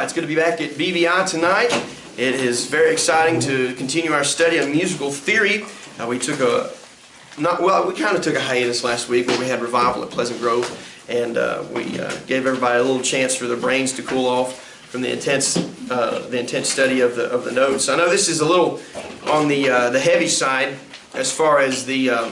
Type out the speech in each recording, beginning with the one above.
It's good to be back at BVI tonight. It is very exciting to continue our study on musical theory. We took we kind of took a hiatus last week when we had revival at Pleasant Grove, and we gave everybody a little chance for their brains to cool off from the intense study of the notes. I know this is a little on the heavy side as far as the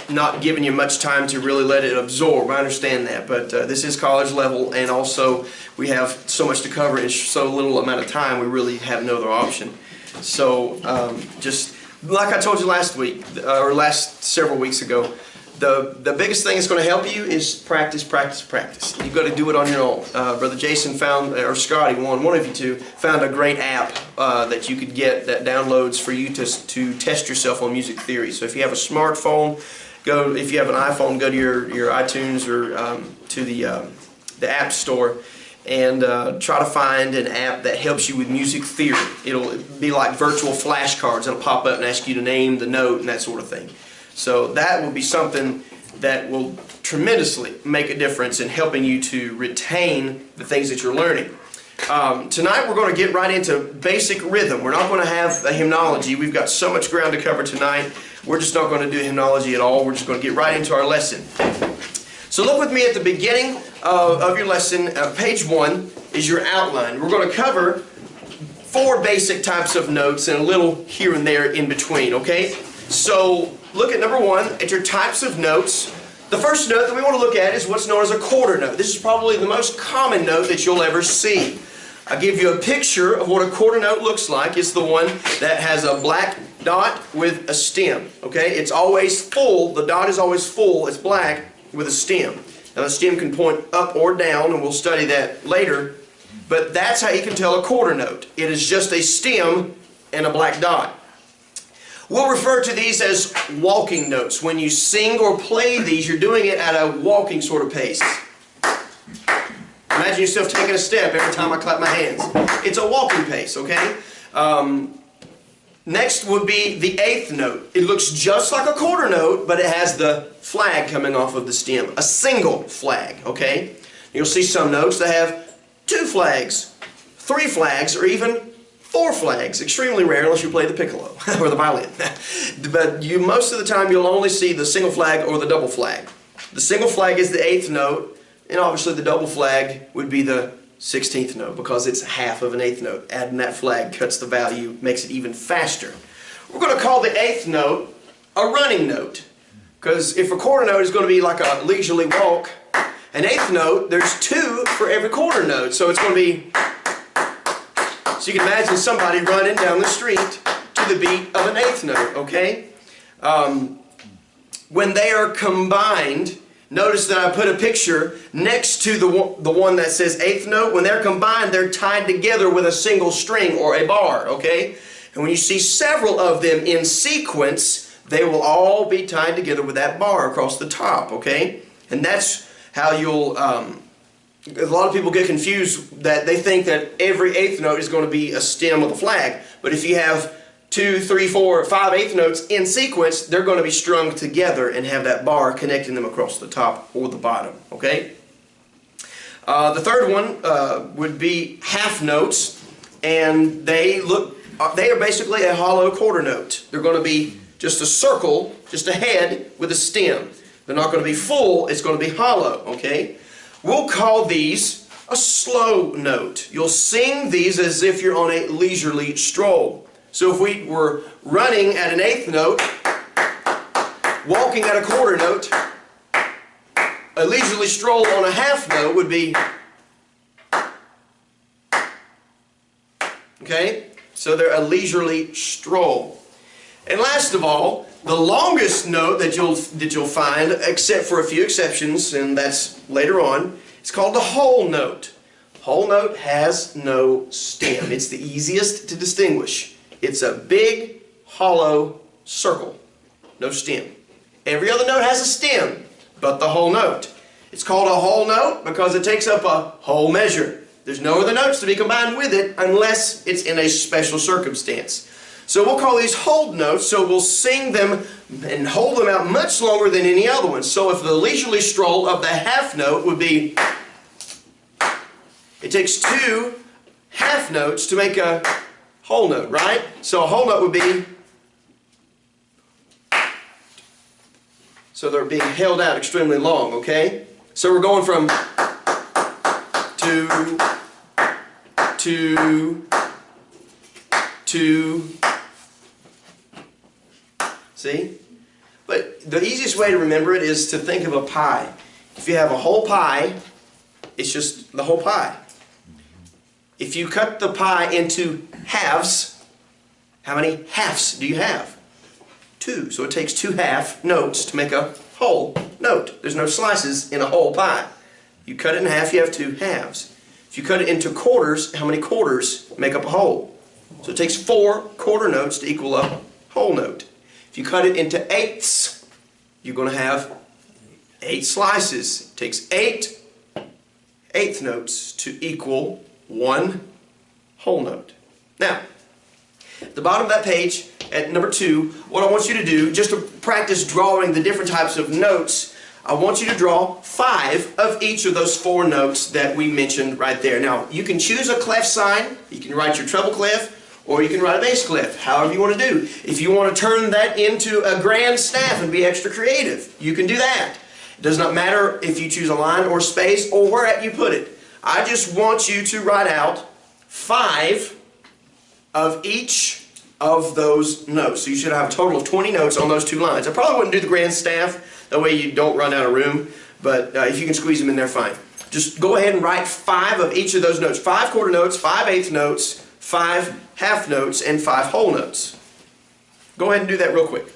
not giving you much time to really let it absorb. I understand that, but this is college level, and also we have so much to cover in so little amount of time. We really have no other option. So just like I told you last week, or last several weeks ago, the biggest thing that's going to help you is practice, practice, practice. You've got to do it on your own. Brother Jason found, or Scotty, one of you two, found a great app that you could get that downloads for you to test yourself on music theory. So if you have a smartphone, if you have an iPhone, go to your iTunes or to the App Store and try to find an app that helps you with music theory. It'll be like virtual flashcards. It'll pop up and ask you to name the note and that sort of thing. So that will be something that will tremendously make a difference in helping you to retain the things that you're learning. Tonight we're going to get right into basic rhythm. We're not going to have a hymnology. We've got so much ground to cover tonight. We're just not going to do hymnology at all. We're just going to get right into our lesson. So look with me at the beginning of your lesson. Page 1 is your outline. We're going to cover 4 basic types of notes and a little here and there in between, okay? So look at number 1, at your types of notes. The first note that we want to look at is what's known as a quarter note. This is probably the most common note that you'll ever see. I'll give you a picture of what a quarter note looks like. It's the one that has a black dot with a stem. Okay, it's always full. The dot is always full. It's black with a stem. Now the stem can point up or down, and we'll study that later. But that's how you can tell a quarter note. It is just a stem and a black dot. We'll refer to these as walking notes. When you sing or play these, you're doing it at a walking sort of pace. Imagine yourself taking a step every time I clap my hands. It's a walking pace, okay? Next would be the 8th note. It looks just like a quarter note, but it has the flag coming off of the stem. A single flag, okay? You'll see some notes that have 2 flags, 3 flags, or even 4 flags. Extremely rare unless you play the piccolo or the violin. But most of the time you'll only see the single flag or the double flag. The single flag is the 8th note. And obviously the double flag would be the 16th note because it's half of an 8th note. Adding that flag cuts the value, makes it even faster. We're going to call the 8th note a running note, because if a quarter note is going to be like a leisurely walk, an 8th note, there's 2 for every quarter note. So it's going to be, so you can imagine somebody running down the street to the beat of an 8th note, okay? When they are combined, notice that I put a picture next to the one that says 8th note. When they're combined, they're tied together with a single string or a bar, okay? And when you see several of them in sequence, they will all be tied together with that bar across the top, okay? And that's how you'll, a lot of people get confused that they think that every 8th note is going to be a stem with a flag. But if you have 2, 3, 4, 5 8th notes in sequence, they're going to be strung together and have that bar connecting them across the top or the bottom, okay? The third one would be half notes, and they are basically a hollow quarter note. They're going to be just a circle, just a head with a stem. They're not going to be full, it's going to be hollow, okay? We'll call these a slow note. You'll sing these as if you're on a leisurely stroll. So if we were running at an 8th note, walking at a quarter note, a leisurely stroll on a half note would be, okay? So they're a leisurely stroll. And last of all, the longest note that you'll find, except for a few exceptions, and that's later on, it's called the whole note. Whole note has no stem. It's the easiest to distinguish. It's a big, hollow circle. No stem. Every other note has a stem, but the whole note. It's called a whole note because it takes up a whole measure. There's no other notes to be combined with it unless it's in a special circumstance. So we'll call these hold notes, so we'll sing them and hold them out much longer than any other ones. So if the leisurely stroll of the half note would be, it takes 2 half notes to make a whole note, right? So a whole note would be, so they're being held out extremely long, okay? So we're going from to, see? But the easiest way to remember it is to think of a pie. If you have a whole pie, it's just the whole pie. If you cut the pie into halves, how many halves do you have? 2. So it takes 2 half notes to make a whole note. There's no slices in a whole pie. You cut it in half, you have 2 halves. If you cut it into quarters, how many quarters make up a whole? So it takes 4 quarter notes to equal a whole note. If you cut it into eighths, you're going to have 8 slices. It takes 8 eighth notes to equal 1 whole note. Now, at the bottom of that page, at number 2, what I want you to do, just to practice drawing the different types of notes, I want you to draw 5 of each of those 4 notes that we mentioned right there. Now, you can choose a clef sign. You can write your treble clef, or you can write a bass clef, however you want to do. If you want to turn that into a grand staff and be extra creative, you can do that. It does not matter if you choose a line or space or where you put it. I just want you to write out 5 of each of those notes. So you should have a total of 20 notes on those 2 lines. I probably wouldn't do the grand staff, that way you don't run out of room, but if you can squeeze them in there, fine. Just go ahead and write 5 of each of those notes. 5 quarter notes, 5 eighth notes, 5 half notes, and 5 whole notes. Go ahead and do that real quick.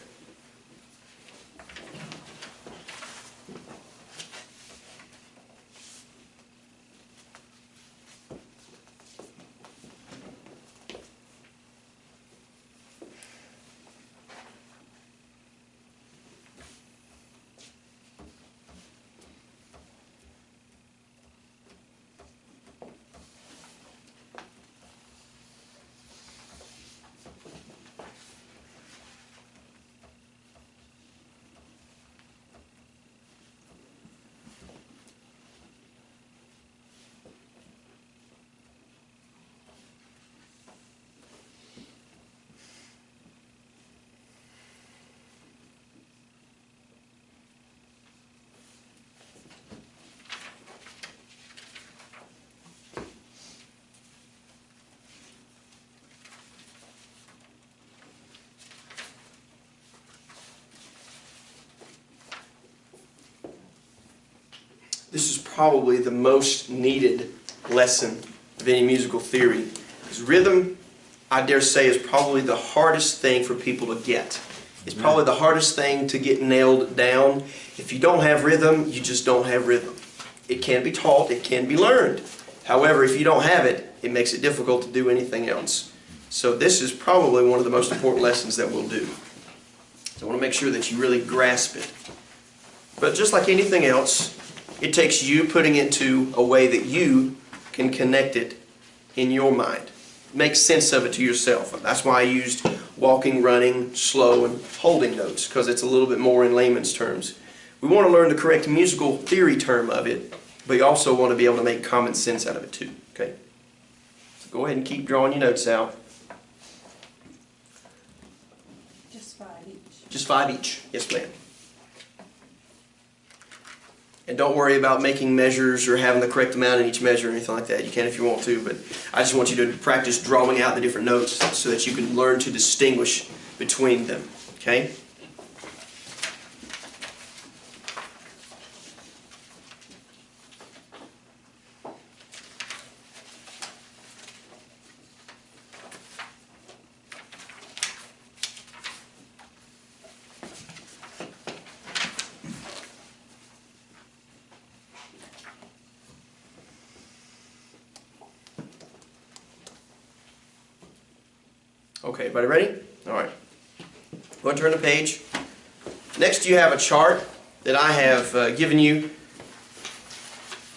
This is probably the most needed lesson of any musical theory. Because rhythm, I dare say, is probably the hardest thing for people to get. It's probably the hardest thing to get nailed down. If you don't have rhythm, you just don't have rhythm. It can be taught, it can be learned. However, if you don't have it, it makes it difficult to do anything else. So this is probably one of the most important lessons that we'll do. So I want to make sure that you really grasp it. But just like anything else, it takes you putting it into a way that you can connect it in your mind. Make sense of it to yourself. That's why I used walking, running, slow, and holding notes, because it's a little bit more in layman's terms. We want to learn the correct musical theory term of it, but you also want to be able to make common sense out of it too. Okay? So go ahead and keep drawing your notes out. Just 5 each. Just 5 each. Yes, ma'am. And don't worry about making measures or having the correct amount in each measure or anything like that. You can if you want to, but I just want you to practice drawing out the different notes so that you can learn to distinguish between them. Okay? Okay, everybody ready? All right. Go ahead and turn the page. Next you have a chart that I have given you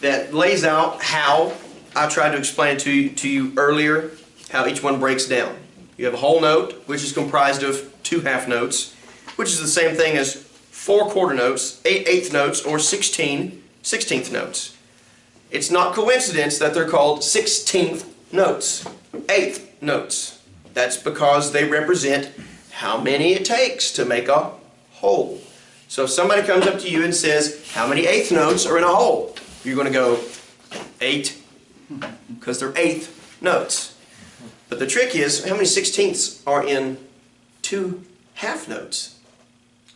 that lays out how I tried to explain to you earlier, how each one breaks down. You have a whole note, which is comprised of 2 half notes, which is the same thing as 4 quarter notes, 8 eighth notes, or 16 16th notes. It's not coincidence that they're called 16th notes. Eighth notes. That's because they represent how many it takes to make a whole. So if somebody comes up to you and says, how many eighth notes are in a whole? You're going to go 8, because they're eighth notes. But the trick is, how many sixteenths are in 2 half notes?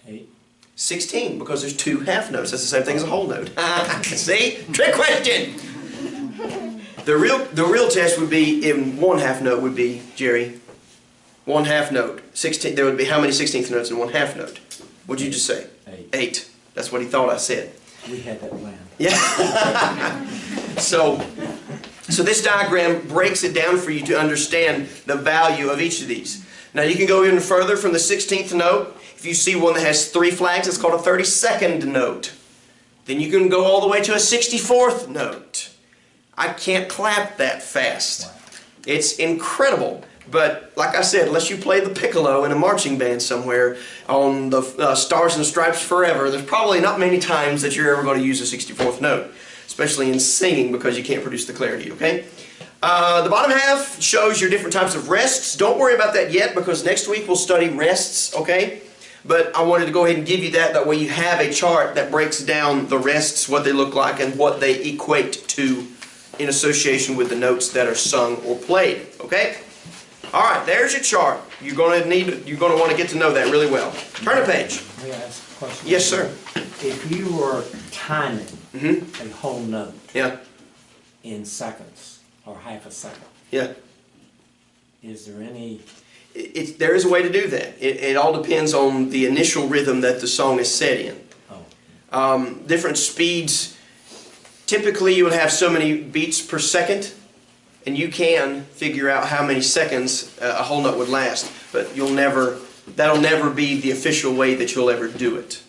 8. 16, because there's 2 half notes. That's the same thing as a whole note. See? Trick question! The real test would be in 1 half note would be, Jerry, 1 half note. 16, there would be how many 16th notes in 1 half note? What'd you just say? 8. 8. That's what he thought I said. We had that planned. Yeah. So this diagram breaks it down for you to understand the value of each of these. Now you can go even further from the 16th note. If you see one that has 3 flags, it's called a 32nd note. Then you can go all the way to a 64th note. I can't clap that fast. It's incredible. But like I said, unless you play the piccolo in a marching band somewhere on the Stars and Stripes Forever, there's probably not many times that you're ever going to use a 64th note, especially in singing, because you can't produce the clarity, okay? The bottom half shows your different types of rests. Don't worry about that yet, because next week we'll study rests, okay? But I wanted to go ahead and give you that. That way you have a chart that breaks down the rests, what they look like, and what they equate to in association with the notes that are sung or played, okay? All right, there's your chart. You're going to want to get to know that really well. Turn a page. May I ask a question? Yes, sir. If you were timing a whole note Yeah. in seconds or half a second, Yeah. is there any... There is a way to do that. It all depends on the initial rhythm that the song is set in. Oh. Different speeds. Typically, you would have so many beats per second, and you can figure out how many seconds a whole note would last. But that'll never be the official way that you'll ever do it.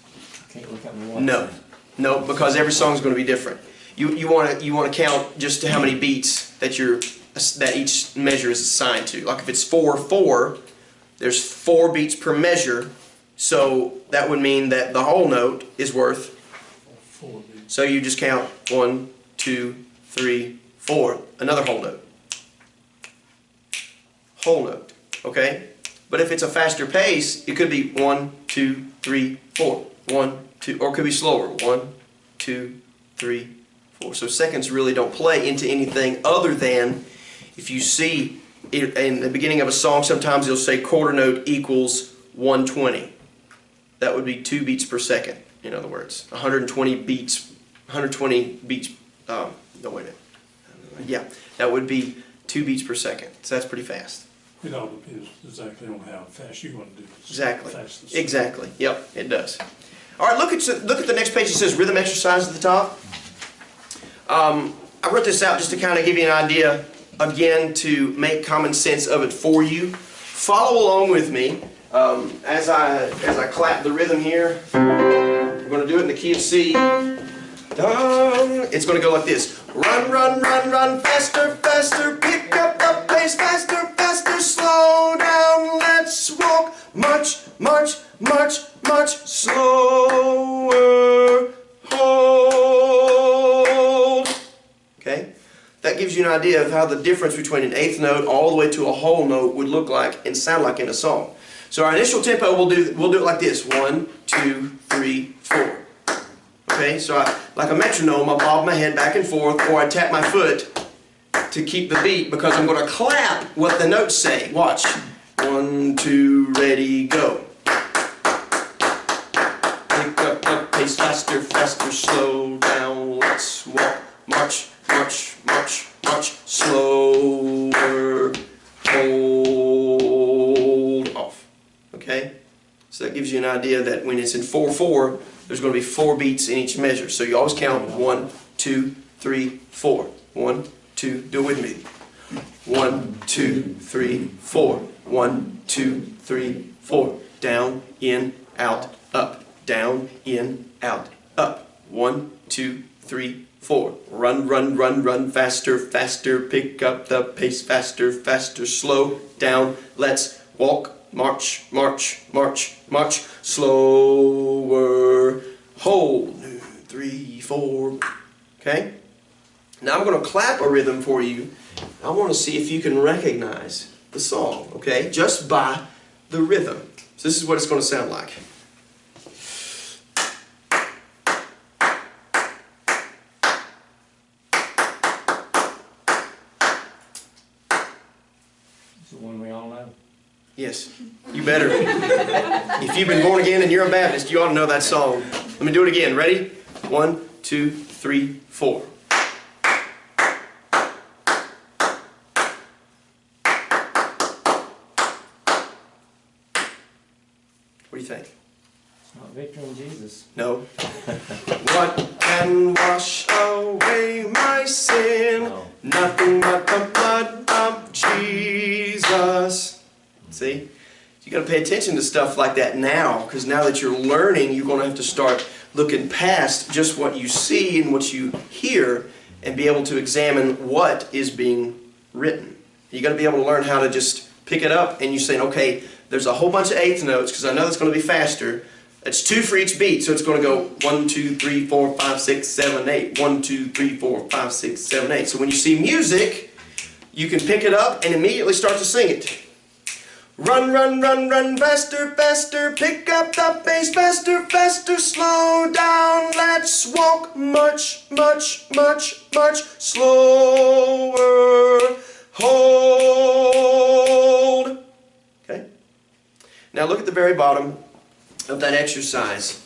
I can't look at my watch. No, because every song is going to be different. You want to count just how many beats that each measure is assigned to. Like if it's 4/4, there's 4 beats per measure, so that would mean that the whole note is worth 4 beats. So you just count 1, 2, 3, 4. Another whole note. Whole note. Okay? But if it's a faster pace, it could be 1, 2, 3, 4. 1, 2, or it could be slower. 1, 2, 3, 4. So seconds really don't play into anything other than if you see in the beginning of a song, sometimes it'll say quarter note equals 120. That would be 2 beats per second, in other words. 120 beats, no wait a minute. Yeah, that would be 2 beats per second. So that's pretty fast. It all depends exactly on how fast you want to do it. Exactly. Exactly. Yep, it does. All right, look at the next page. It says rhythm exercise at the top. I wrote this out just to kind of give you an idea, again, to make common sense of it for you. Follow along with me as I clap the rhythm here. We're going to do it in the key of C. It's going to go like this. Run, run, run, run, faster, faster, pick up the pace, faster, faster, slow down, let's walk, march, march, march, march, slower, hold. Okay? That gives you an idea of how the difference between an eighth note all the way to a whole note would look like and sound like in a song. So our initial tempo, we'll do it like this. 1, 2, 3, 4. Okay, so like a metronome, I bob my head back and forth, or I tap my foot to keep the beat, because I'm going to clap what the notes say. Watch. 1, 2, ready, go. Pick up the pace, faster, faster, slow down, let's walk, march, march, march, march, slower, hold, off. Okay? So that gives you an idea that when it's in 4/4, there's going to be 4 beats in each measure. So you always count 1, 2, 3, 4. 1, 2, do it with me. 1, 2, 3, 4. 1, 2, 3, 4. Down, in, out, up. Down, in, out, up. 1, 2, 3, 4. Run, run, run, run, faster, faster, pick up the pace, faster, faster, slow down, let's walk, march, march, march, march, slower, hold, 3, 4. Okay? Now I'm going to clap a rhythm for you. I want to see if you can recognize the song, okay? Just by the rhythm. So this is what it's going to sound like. It's the one we all know. Yes, you better. If you've been born again and you're a Baptist, you ought to know that song. Let me do it again. Ready? 1, 2, 3, 4. What do you think? It's not Victory in Jesus. No. What can wash away my sin? No. Nothing but the blood of Jesus. See? You got to pay attention to stuff like that now, because now that you're learning, you're going to have to start looking past just what you see and what you hear and be able to examine what is being written. You got to be able to learn how to just pick it up and you're saying, okay, there's a whole bunch of eighth notes because I know it's going to be faster. It's 2 for each beat, so it's going to go 1, 2, 3, 4, 5, 6, 7, 8. 1, 2, 3, 4, 5, 6, 7, 8. So when you see music, you can pick it up and immediately start to sing it. Run, run, run, run, faster, faster, pick up the pace, faster, faster, slow down, let's walk much, much, much, much slower, hold. Okay? Now look at the very bottom of that exercise.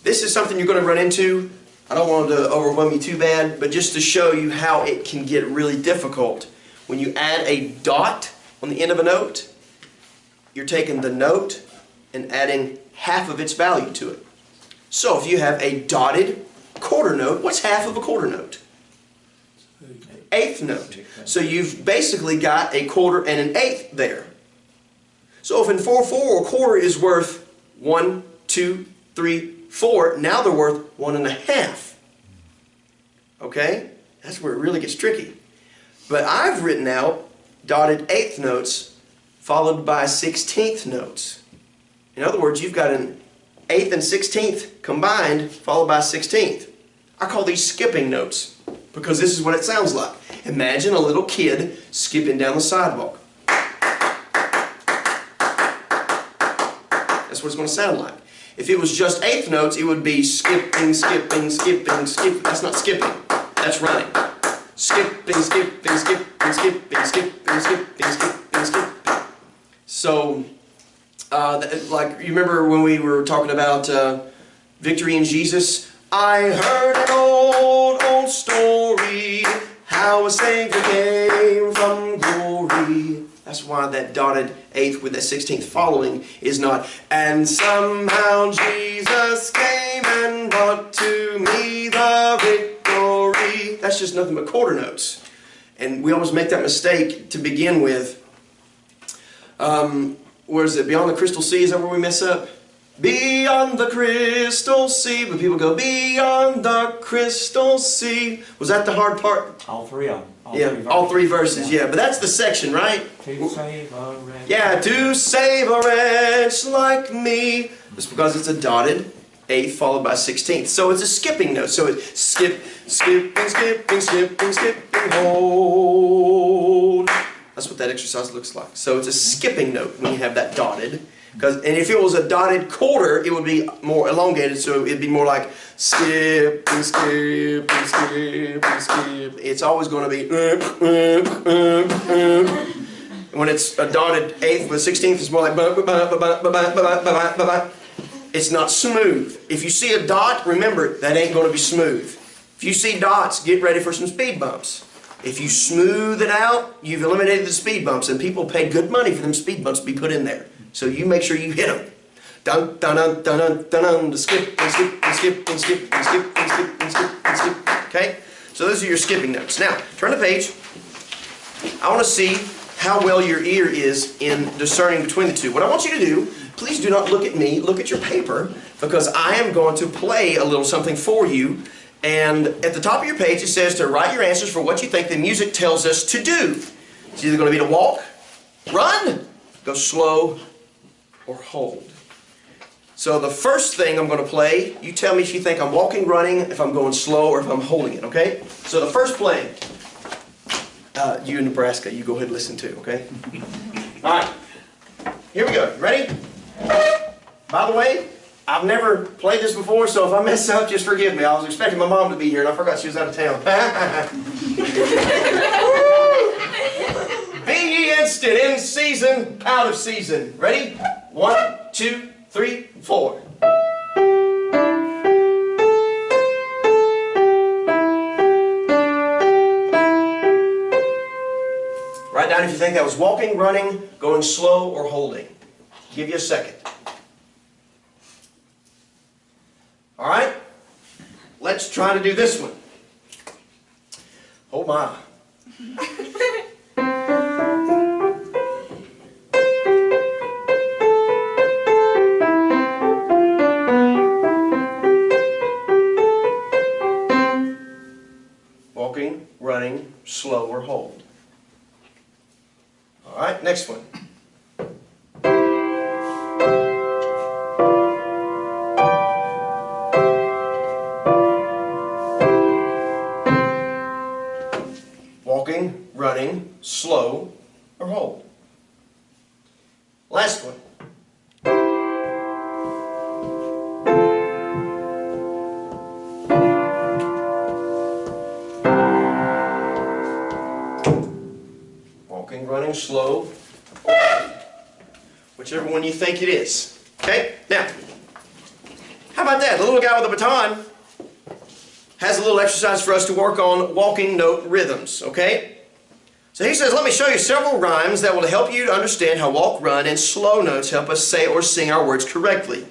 This is something you're going to run into. I don't want to overwhelm you too bad, but just to show you how it can get really difficult. When you add a dot on the end of a note, you're taking the note and adding half of its value to it. So if you have a dotted quarter note, what's half of a quarter note? Eighth note. So you've basically got a quarter and an eighth there. So if in 4/4 a quarter is worth 1, 2, 3, 4, now they're worth 1.5. Okay? That's where it really gets tricky. But I've written out dotted eighth notes followed by 16th notes. In other words, you've got an 8th and 16th combined followed by 16th. I call these skipping notes because this is what it sounds like. Imagine a little kid skipping down the sidewalk. That's what it's going to sound like. If it was just eighth notes, it would be skipping, skipping, skipping, skipping. That's not skipping. That's running. Skipping, skipping, skipping, skipping, skipping, skipping, skipping, skipping. So, like, you remember when we were talking about victory in Jesus? I heard an old story, how a Savior came from glory. That's why that dotted eighth with that 16th following is not, and somehow Jesus came and brought to me the victory. That's just nothing but quarter notes. And we always make that mistake to begin with. Where is it? Beyond the crystal sea, is that where we mess up? Beyond the crystal sea. But people go, beyond the crystal sea. Was that the hard part? All three of them. All three verses, yeah. But that's the section, right? To save a wretch. Yeah, to save a wretch like me. It's because it's a dotted eighth followed by 16th. So it's a skipping note. So it's skip, skipping, skipping, skipping, skipping, hold. That's what that exercise looks like. So it's a skipping note when you have that dotted. And if it was a dotted quarter, it would be more elongated, so it'd be more like skip and skip and skip and skip. It's always going to be when it's a dotted eighth with 16th, it's more like it's not smooth. If you see a dot, remember, that ain't going to be smooth. If you see dots, get ready for some speed bumps. If you smooth it out, you've eliminated the speed bumps, and people pay good money for them speed bumps to be put in there. So you make sure you hit them. Dun dun dun dun dun dun dun. To skip and skip and skip and skip and skip and skip and skip and skip. Okay? So those are your skipping notes. Now, turn the page. I want to see how well your ear is in discerning between the two. What I want you to do, please do not look at me, look at your paper, because I am going to play a little something for you. And at the top of your page it says to write your answers for what you think the music tells us to do. It's either going to be to walk, run, go slow, or hold. So the first thing I'm going to play, you tell me if you think I'm walking, running, if I'm going slow, or if I'm holding it, okay? So the first play, you in Nebraska, you go ahead and listen to, okay? All right, here we go. Ready? By the way, I've never played this before, so if I mess up, just forgive me. I was expecting my mom to be here, and I forgot she was out of town. Be ye instant, in season, out of season. Ready? 1, 2, 3, 4. Write down if you think that was walking, running, going slow, or holding. Give you a second. All right? Let's try to do this one. Oh my. Walking, running, slow, or hold. All right, next one. Walking, running, slow, or hold. Last one. Walking, running, slow, whichever one you think it is. Okay? Now, how about that? The little guy with the baton has a little exercise for us to work on walking note rhythms, okay? So he says, let me show you several rhymes that will help you to understand how walk, run, and slow notes help us say or sing our words correctly.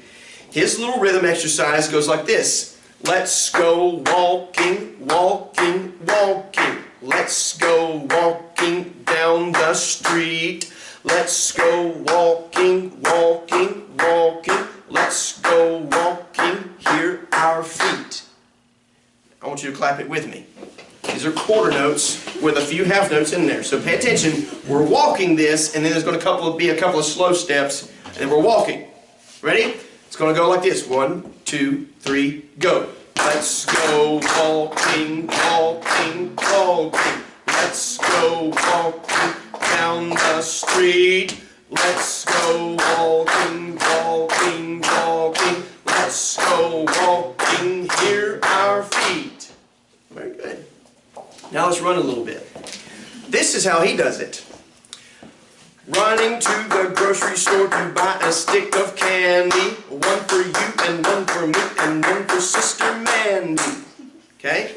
His little rhythm exercise goes like this. Let's go walking, walking, walking. Let's go walking down the street. Let's go walking, walking, walking. Let's go walking, hear our feet. I want you to clap it with me. These are quarter notes with a few half notes in there. So pay attention. We're walking this, and then there's going to be a couple of slow steps, and then we're walking. Ready? It's going to go like this. 1, 2, 3, go. Let's go walking, walking, walking. Let's go walking down the street. Let's go walking, walking, walking. Let's go walking, hear our feet. Very good. Now let's run a little bit. This is how he does it. Running to the grocery store to buy a stick of candy. One for you and one for me and one for Sister Mandy. Okay?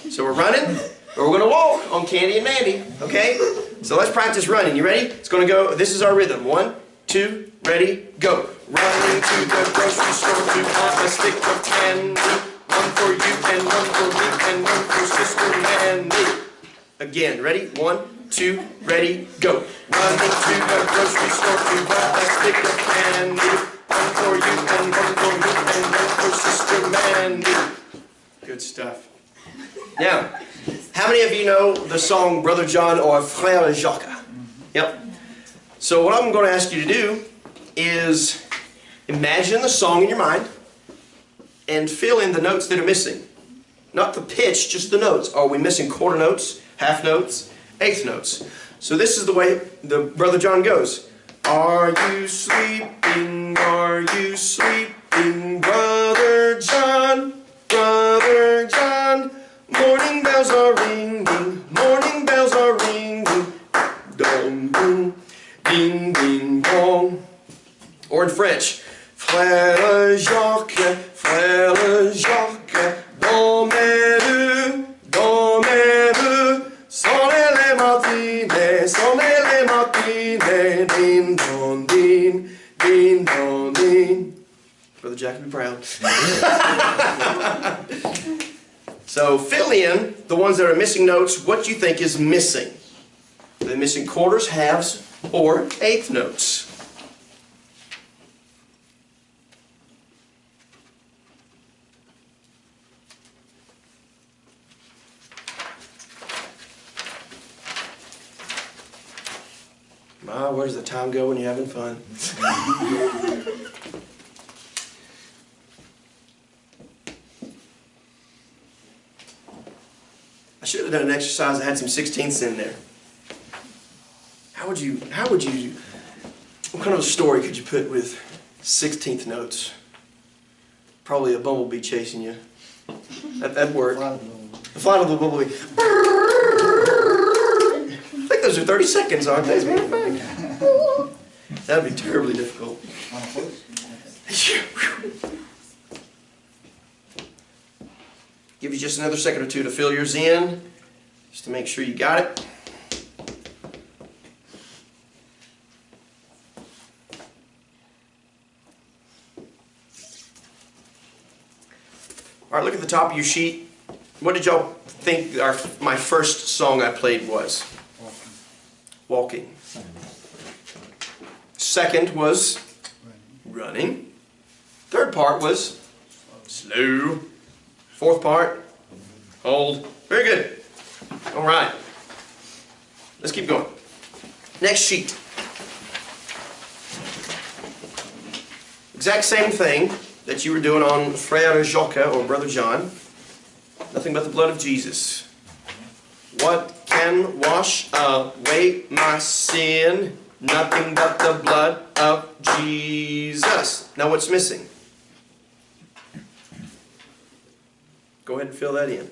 So we're running, but we're going to walk on Candy and Mandy. Okay? So let's practice running. You ready? It's going to go, this is our rhythm. 1, 2, ready, go. Running to the grocery store to buy a stick of candy. One for you and one for me and one for Sister Mandy. Again, ready? 1, 2, ready, go. Running to the grocery store to buy a stick of candy. One for you and one for me and one for Sister Mandy. Good stuff. Now, how many of you know the song Brother John or Frère Jacques? Yep. So what I'm going to ask you to do is imagine the song in your mind and fill in the notes that are missing. Not the pitch, just the notes. Are we missing quarter notes, half notes, eighth notes? So this is the way the Brother John goes. Are you sleeping? Are you sleeping, Brother John? Brother John. Morning bells are ringing. Morning bells are ringing. Dong, dong, ding, ding, dong. Or in French. Frère Jacques, Frère Jacques, dans mes rues, sonner les matines, din don din. Brother Jack would be proud. So fill in the ones that are missing notes, what you think is missing. Are they missing quarters, halves, or eighth notes? My, where's the time go when you're having fun? should have done an exercise that had some 16ths in there. How would you, what kind of a story could you put with 16th notes? Probably a bumblebee chasing you. That'd work. The flight of the bumblebee. I think those are 30 seconds, aren't they? As a matter of fact. That'd be terribly difficult. Give you just another second or two to fill yours in, just to make sure you got it. All right, look at the top of your sheet. What did y'all think my first song I played was? Walking. Second was running. Third part was slow. Fourth part, hold. Very good. All right. Let's keep going. Next sheet. Exact same thing that you were doing on Frère Jacques or Brother John. Nothing but the blood of Jesus. What can wash away my sin? Nothing but the blood of Jesus. Now what's missing? Go ahead and fill that in.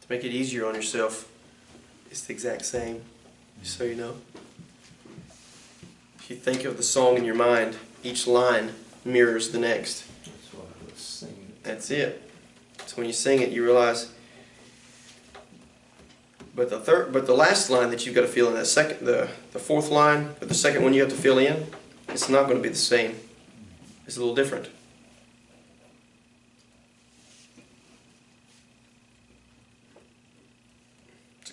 Make it easier on yourself. It's the exact same, just so you know. If you think of the song in your mind, each line mirrors the next. That's what I was singing. That's it. So when you sing it, you realize. But the last line that you've got to fill in, that second, the fourth line, but the second one you have to fill in, it's not going to be the same. It's a little different.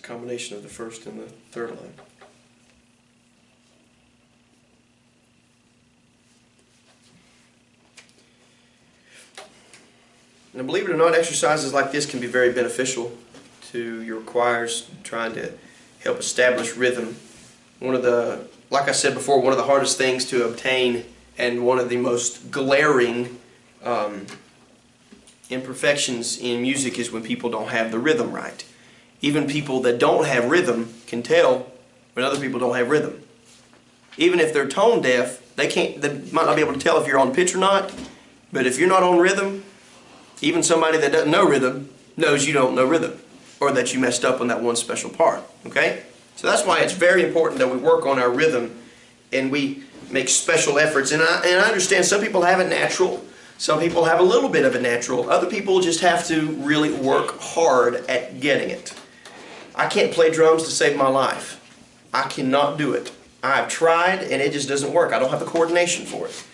Combination of the first and the third line. Now, believe it or not, exercises like this can be very beneficial to your choirs trying to help establish rhythm. Like I said before, one of the hardest things to obtain and one of the most glaring imperfections in music is when people don't have the rhythm right. Even people that don't have rhythm can tell when other people don't have rhythm. Even if they're tone deaf, they might not be able to tell if you're on pitch or not, but if you're not on rhythm, even somebody that doesn't know rhythm knows you don't know rhythm, or that you messed up on that one special part, okay? So that's why it's very important that we work on our rhythm and we make special efforts. And I understand some people have it natural, some people have a little bit of it natural, other people just have to really work hard at getting it. I can't play drums to save my life. I cannot do it. I've tried and it just doesn't work. I don't have the coordination for it.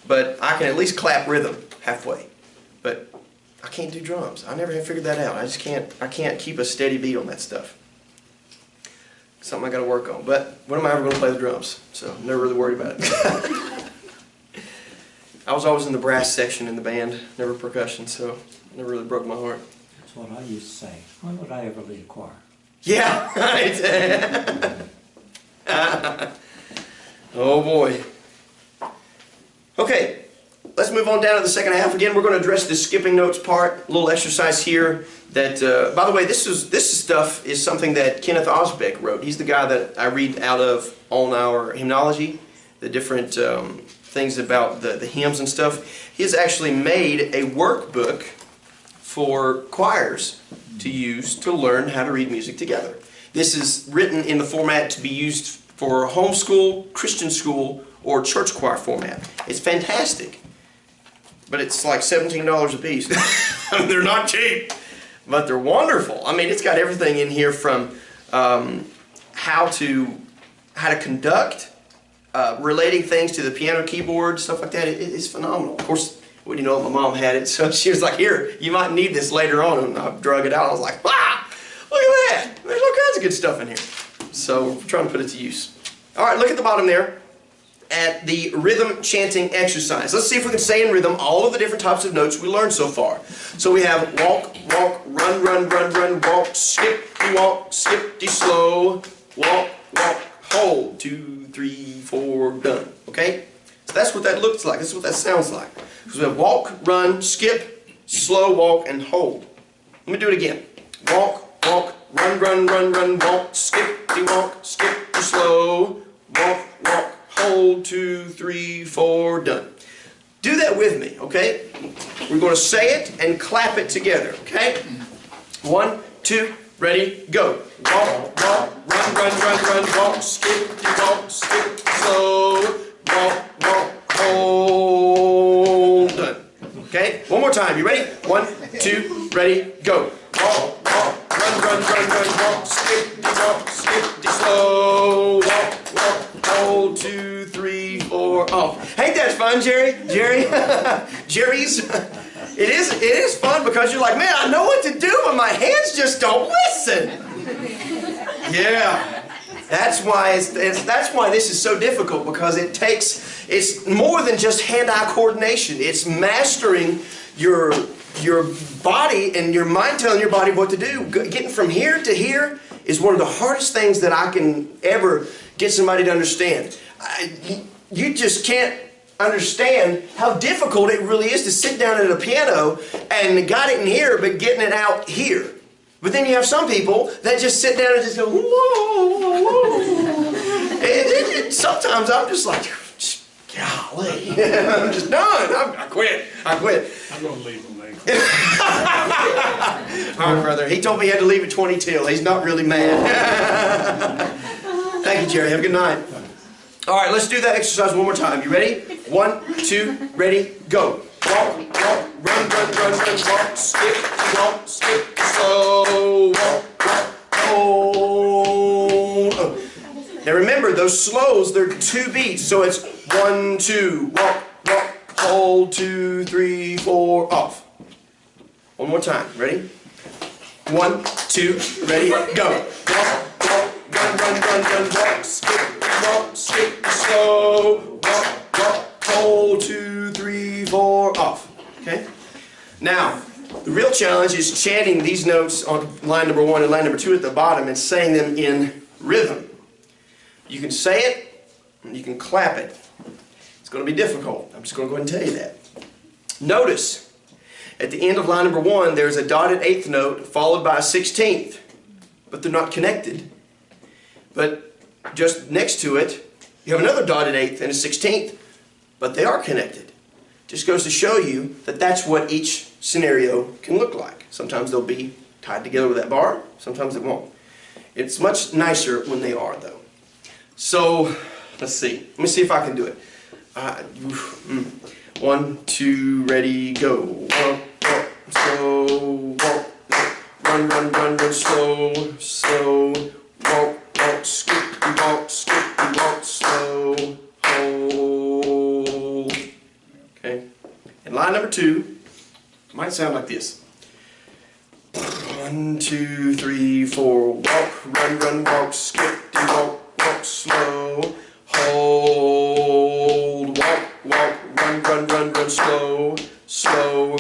But I can at least clap rhythm halfway. But I can't do drums. I never have figured that out. I can't keep a steady beat on that stuff. Something I got to work on. But when am I ever going to play the drums? So I'm never really worried about it. I was always in the brass section in the band, never percussion, so it never really broke my heart. That's what I used to say. When would I ever lead a choir? Yeah, right. Oh boy. Okay, let's move on down to the second half. Again, we're going to address the skipping notes part. A little exercise here. That, by the way, this stuff is something that Kenneth Osbeck wrote. He's the guy that I read out of on our hymnology, the different things about the hymns and stuff. He has actually made a workbook for choirs to use to learn how to read music together. This is written in the format to be used for homeschool, Christian school, or church choir format. It's fantastic. But it's like $17 a piece. I mean, they're not cheap. but they're wonderful. I mean, it's got everything in here from how to conduct, relating things to the piano keyboard, stuff like that. It's phenomenal. Of course, what do you know, my mom had it, so she was like, here, you might need this later on, and I drug it out. I was like, ah, look at that. There's all kinds of good stuff in here. So we're trying to put it to use. All right, look at the bottom there at the rhythm chanting exercise. Let's see if we can say in rhythm all of the different types of notes we learned so far. So we have walk, walk, run, run, run, run, walk, skip, slow, walk, walk, hold, 2, 3, 4, done. Okay? So that's what that looks like. That's what that sounds like. So we have walk, run, skip, slow, walk, and hold. Let me do it again. Walk, walk, run, run, run, run, walk, skip, slow, walk, walk, hold, 2, 3, 4, done. Do that with me, okay? We're going to say it and clap it together, okay? 1, 2, ready, go. Walk, walk, run, run, run, run, walk, skip, slow, walk, walk, hold, done. Okay? One more time. You ready? 1, 2, ready, go. Walk, walk, run, run, run, run, walk, skip, slow, walk, walk, hold, 2, 3, 4, off. Ain't that fun, Jerry? Jerry's. It is fun because you're like, man, I know what to do, but my hands just don't listen. Yeah. That's why this is so difficult, because it's more than just hand-eye coordination. It's mastering your body and your mind telling your body what to do. Getting from here to here is one of the hardest things that I can ever get somebody to understand. You just can't understand how difficult it really is to sit down at a piano and got it in here but getting it out here. But then you have some people that just sit down and just go, whoa, whoa. Sometimes I'm just like, golly, I'm just done. I quit. I'm going to leave them there. All right, brother. He told me he had to leave at 20 till. He's not really mad. Thank you, Jerry. Have a good night. All right, let's do that exercise one more time. You ready? 1, 2, ready, go. Walk, walk, run, run, run, run, walk, skip, slow, walk, walk, hold. Now remember, those slows, they're 2 beats, so it's 1, 2, walk, walk, hold, 2, 3, 4, off. One more time. Ready? 1, 2, ready, go. Walk, walk, run, run, run, run, walk, skip, slow, walk, walk, hold, 2, 3, 4, off. Okay? Now, the real challenge is chanting these notes on line number 1 and line number 2 at the bottom and saying them in rhythm. You can say it, and you can clap it. It's going to be difficult. I'm just going to go ahead and tell you that. Notice, at the end of line number 1, there's a dotted 8th note followed by a 16th, but they're not connected. But just next to it, you have another dotted 8th and a 16th, but they are connected. Just goes to show you that that's what each scenario can look like. Sometimes they'll be tied together with that bar, sometimes it won't. It's much nicer when they are, though. So, let's see. Let me see if I can do it. 1, 2, ready, go. Walk, walk, slow, walk, walk, run, run, run, run, slow, slow, walk, walk, skip, walk, slow, hold. Okay. And line number 2 might sound like this. 1, 2, 3, 4, walk, run, run, walk, skip, walk, walk, slow, hold, walk, walk, run, run, run, run, slow, slow,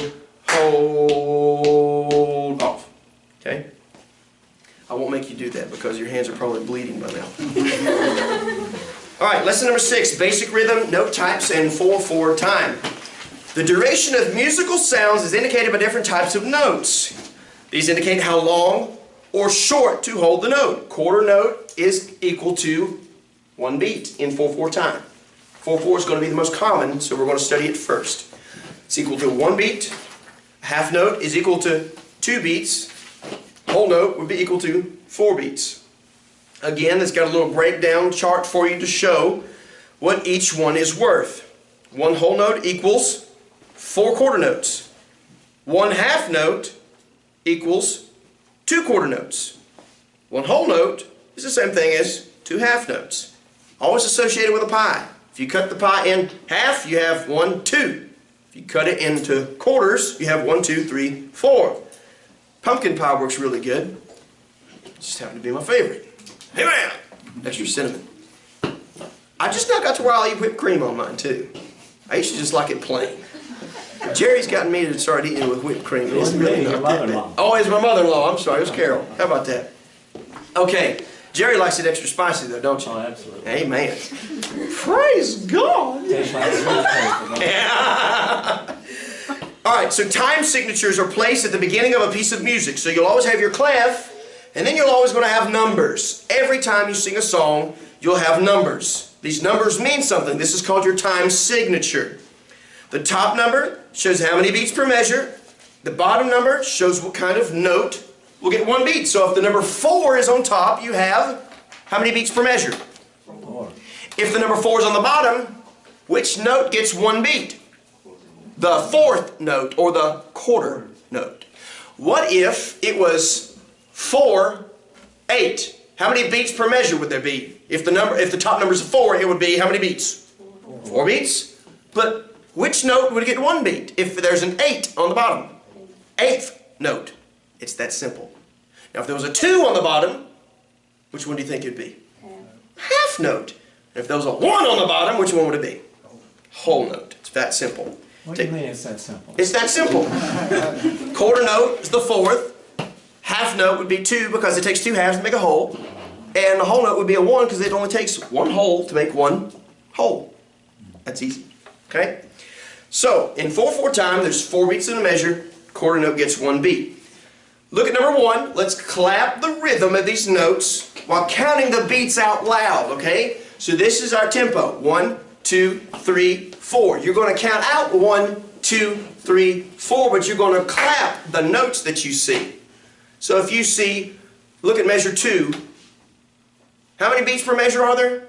hold, off. Okay? I won't make you do that because your hands are probably bleeding by now. All right, lesson number 6, basic rhythm, note types, and 4/4 time. The duration of musical sounds is indicated by different types of notes. These indicate how long or short to hold the note. Quarter note is equal to 1 beat in 4/4 time. 4/4 is going to be the most common, so we're going to study it first. It's equal to 1 beat. Half note is equal to 2 beats. Whole note would be equal to 4 beats. Again, it's got a little breakdown chart for you to show what each one is worth. 1 whole note equals 4 quarter notes. 1 half note equals 2 quarter notes. 1 whole note is the same thing as 2 half notes. Always associated with a pie. If you cut the pie in half, you have 1, 2. If you cut it into quarters, you have 1, 2, 3, 4. Pumpkin pie works really good. Just happened to be my favorite. Hey man! Extra cinnamon. I just now got to where I'll eat whipped cream on mine too. I used to just like it plain. Jerry's gotten me to start eating it with whipped cream. It's really not that bad. Oh, it's my mother-in-law. I'm sorry, it was Carol. How about that? Okay, Jerry likes it extra spicy though, don't you? Oh, absolutely. Amen. Praise God. Tastes like sweet potato. Yeah. All right, so time signatures are placed at the beginning of a piece of music. So you'll always have your clef, and then you're always going to have numbers. Every time you sing a song, you'll have numbers. These numbers mean something. This is called your time signature. The top number shows how many beats per measure. The bottom number shows what kind of note will get 1 beat. So if the number 4 is on top, you have how many beats per measure? 4. If the number 4 is on the bottom, which note gets 1 beat? The 4th note or the quarter note. What if it was 4, 8? How many beats per measure would there be? If the top number is 4, it would be how many beats? 4 beats. But which note would get 1 beat if there's an 8 on the bottom? 8th note. It's that simple. Now if there was a 2 on the bottom, which one do you think it'd be? Half note. And if there was a 1 on the bottom, which one would it be? Whole note. It's that simple. What do you mean it's that simple? It's that simple. Quarter note is the 4th. Half note would be 2 because it takes 2 halves to make a whole. And the whole note would be a 1 because it only takes 1 whole to make 1 whole. That's easy. Okay? So, in 4/4 time, there's 4 beats in a measure. Quarter note gets 1 beat. Look at number 1. Let's clap the rhythm of these notes while counting the beats out loud, okay? So this is our tempo. 1, 2, 3, 4. You're going to count out 1, 2, 3, 4, but you're going to clap the notes that you see. So if you see, look at measure 2. How many beats per measure are there?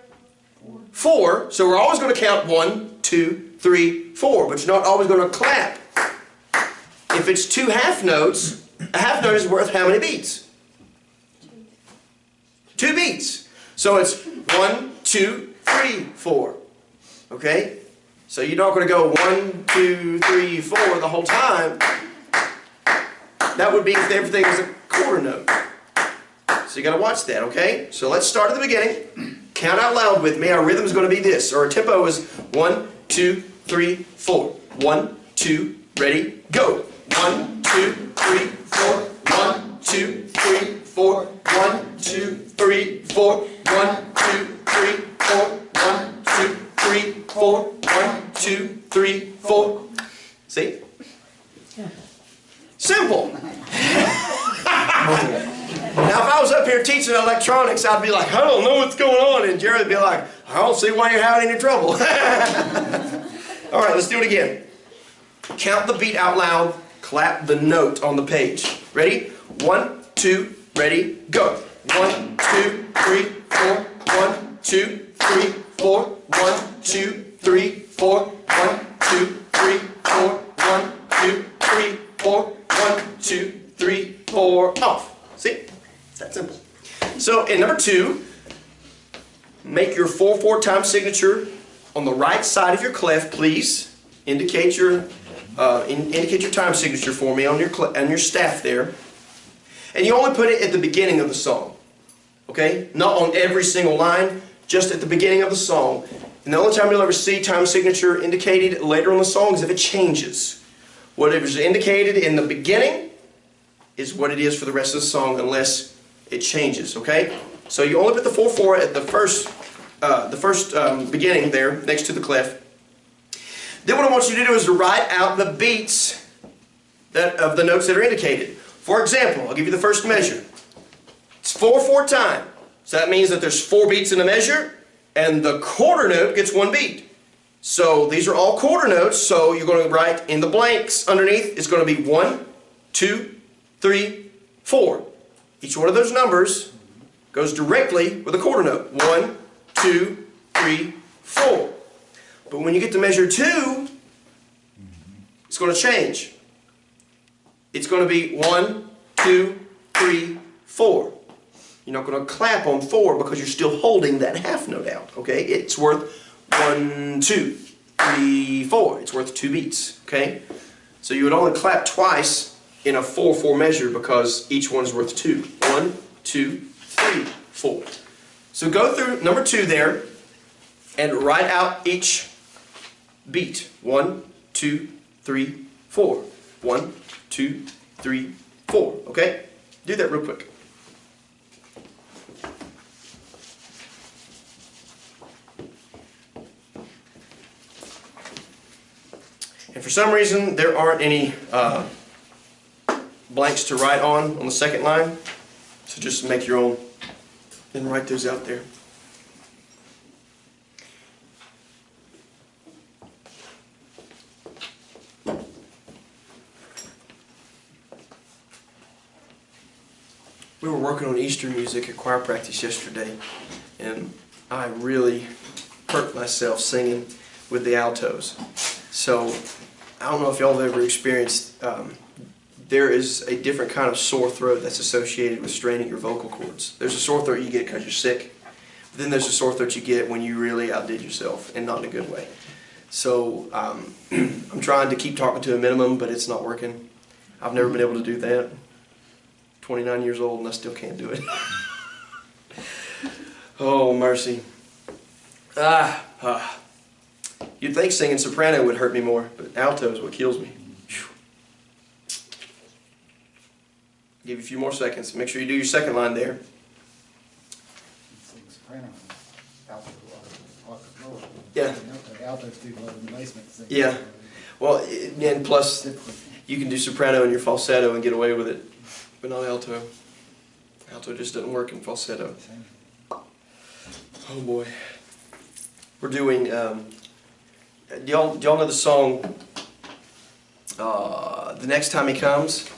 4. So we're always going to count 1, 2, 3, 4, but you're not always going to clap. If it's 2 half notes, a half note is worth how many beats? 2 beats. So it's 1, 2, 3, 4. Okay? So you're not going to go 1, 2, 3, 4 the whole time. That would be if everything was a quarter note. So you got to watch that, okay? So let's start at the beginning. Count out loud with me. Our rhythm is going to be this. Or our tempo is 1, 2, 3, 4. 1, 2, ready, go. 1, 2, 3, 4. 1, 2, 3, 4. 1, 2, 3, 4. 1, 2, 3, 4. 1, 2, 3, 4. 1, 2, 3, 4. See? Simple. Now if I was up here teaching electronics, I'd be like, I don't know what's going on. And Jerry would be like, I don't see why you're having any trouble. All right, let's do it again. Count the beat out loud. Clap the note on the page. Ready? 1, 2, ready, go. 1, 2, 3, 4. 1, 2, 3, 4. 1, 2, 3, 4. 1, 2, 3, 4. 1, 2, 3, 4. 1, 2, 3, 4. Off. See? It's that simple. So in number 2, make your 4/4 time signature on the right side of your clef, please. Indicate your time signature for me on your staff there. And you only put it at the beginning of the song. Okay? Not on every single line, just at the beginning of the song. And the only time you'll ever see time signature indicated later on the song is if it changes. Whatever's indicated in the beginning is what it is for the rest of the song unless it changes, okay? So you only put the 4/4 at the first beginning there next to the clef. Then what I want you to do is to write out the beats of the notes that are indicated. For example, I'll give you the first measure. It's 4/4 time. So that means that there's 4 beats in a measure and the quarter note gets 1 beat. So these are all quarter notes, so you're going to write in the blanks underneath, it's going to be 1, 2, 3, 4. Each one of those numbers goes directly with a quarter note. 1, 2, 3, 4. But when you get to measure 2, it's going to change. It's going to be 1, 2, 3, 4. You're not going to clap on 4 because you're still holding that half note out, okay? It's worth 1, 2, 3, 4. It's worth 2 beats, okay? So you would only clap twice in a 4/4 measure because each one's worth 2. 1, 2, 3, 4. So go through number 2 there and write out each beat. 1, 2, 3, 4. 1, 2, 3, 4. Okay? Do that real quick. And for some reason, there aren't any blanks to write on the second line. So just make your own and write those out there. We were working on Easter music at choir practice yesterday, and I really hurt myself singing with the altos. So I don't know if y'all have ever experienced, there is a different kind of sore throat that's associated with straining your vocal cords. There's a sore throat you get because you're sick, but then there's a sore throat you get when you really outdid yourself, and not in a good way. So I'm trying to keep talking to a minimum, but it's not working. I've never been able to do that. 29 years old and I still can't do it. Oh, mercy. You'd think singing soprano would hurt me more, but alto is what kills me. Whew. Give you a few more seconds. Make sure you do your second line there. Sing soprano, alto, lower. Yeah. Altos do low in the basement. Yeah. Well, and plus, you can do soprano in your falsetto and get away with it, but not alto. Alto just doesn't work in falsetto. Oh boy. We're doing, do y'all know the song, The Next Time He Comes?